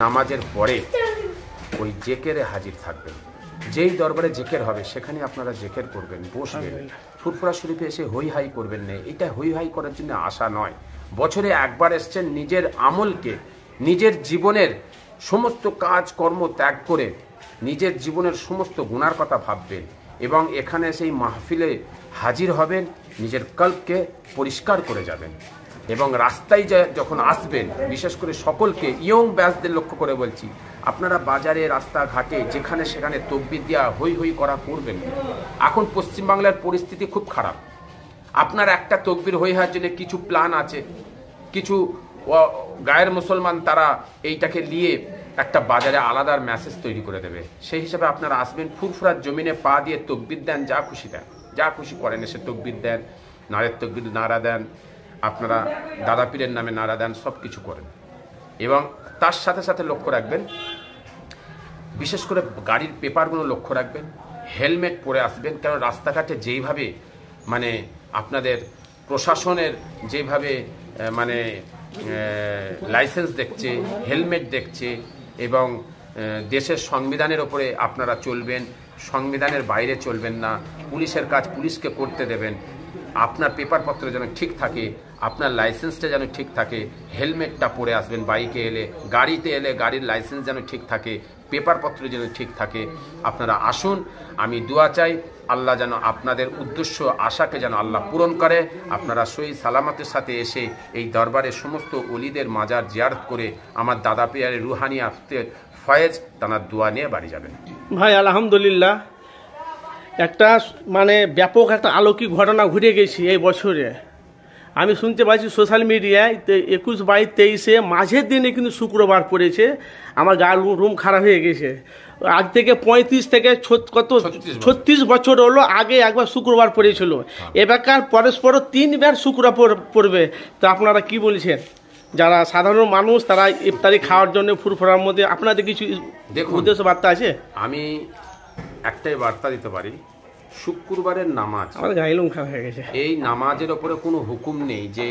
নামাজের পরে ওই জেকেরে হাজির থাকবেন। যেই দরবারে জেকের হবে সেখানে আপনারা জেকের করবেন, বসবেন। ফুরফুরা শরীফে এসে হই হাই করবেন না। এটা হই হাই করার জন্য আশা নয়। বছরে একবার এসছেন, নিজের আমলকে, নিজের জীবনের সমস্ত কাজ কর্ম ত্যাগ করে নিজের জীবনের সমস্ত গুনার কথা ভাববেন এবং এখানে সেই মাহফিলে হাজির হবেন, নিজের কল্পকে পরিষ্কার করে যাবেন। এবং রাস্তায় যখন আসবেন, বিশেষ করে সকলকে, ইয়ং ব্যাচদের লক্ষ্য করে বলছি, আপনারা বাজারে, রাস্তাঘাটে, যেখানে সেখানে তকবির দেওয়া হই হই করা করবেন। এখন পশ্চিমবাংলার পরিস্থিতি খুব খারাপ। আপনার একটা তকবির হই হওয়ার জন্য কিছু প্ল্যান আছে, কিছু গায়ের মুসলমান তারা এইটাকে নিয়ে একটা বাজারে আলাদা মেসেজ তৈরি করে দেবে। সেই হিসাবে আপনারা আসবেন, ফুরফুরার জমিনে পা দিয়ে তকবির দেন, যা খুশি দেন, যা খুশি করেন, এসে তকবির দেন, নারের তকবির নাড়া দেন, আপনারা দাদা পীরের নামে নাড়া দেন, সব কিছু করেন। এবং তার সাথে সাথে লক্ষ্য রাখবেন, বিশেষ করে গাড়ির পেপারগুলো লক্ষ্য রাখবেন, হেলমেট পরে আসবেন। কারণ রাস্তাঘাটে যেইভাবে মানে আপনাদের প্রশাসনের যেভাবে মানে লাইসেন্স দেখছে, হেলমেট দেখছে, এবং দেশের সংবিধানের ওপরে আপনারা চলবেন, সংবিধানের বাইরে চলবেন না, পুলিশের কাজ পুলিশকে করতে দেবেন। আপনার পেপারপত্র যেন ঠিক থাকে, আপনার লাইসেন্সটা যেন ঠিক থাকে, হেলমেটটা পরে আসবেন। বাইকে এলে, গাড়িতে এলে গাড়ির লাইসেন্স যেন ঠিক থাকে, পেপারপত্র যেন ঠিক থাকে। আপনারা আসুন, আমি দোয়া চাই আল্লাহ যেন আপনাদের উদ্দেশ্য আশাকে যেন আল্লাহ পূরণ করে। আপনারা সহি সালামতের সাথে এসে এই দরবারে সমস্ত ওলিদের মাজার জিয়ারত করে আমার দাদা পিয়ারের রুহানি আফতে ফয়েজ তানার দোয়া নিয়ে বাড়ি যাবেন। ভাই আলহামদুলিল্লাহ, একটা মানে ব্যাপক একটা অলৌকিক ঘটনা ঘটে গেছি এই বছরে। আমি শুনতে পাচ্ছি সোশ্যাল মিডিয়ায় 21/22 মাঝের দিনে কিন্তু শুক্রবার পড়েছে। আমার গা রুম খারাপ হয়ে গেছে। আজ থেকে 35 থেকে 36 বছর হলো, আগে একবার শুক্রবার পড়েছিল। এবারকার পরস্পর 3 বার শুক্রবার পড়বে। তো আপনারা কি বলছেন? যারা সাধারণ মানুষ তারা ইফতারি খাওয়ার জন্য ফুরফুরার মধ্যে আপনাদের কিছু উদ্দেশ্য বার্তা আছে? আমি একটাই বার্তা দিতে পারি, শুক্রবারের নামাজ, আমার গায়ে লোম খারাপ হয়ে গেছে, এই নামাজের ওপরে কোনো হুকুম নেই যে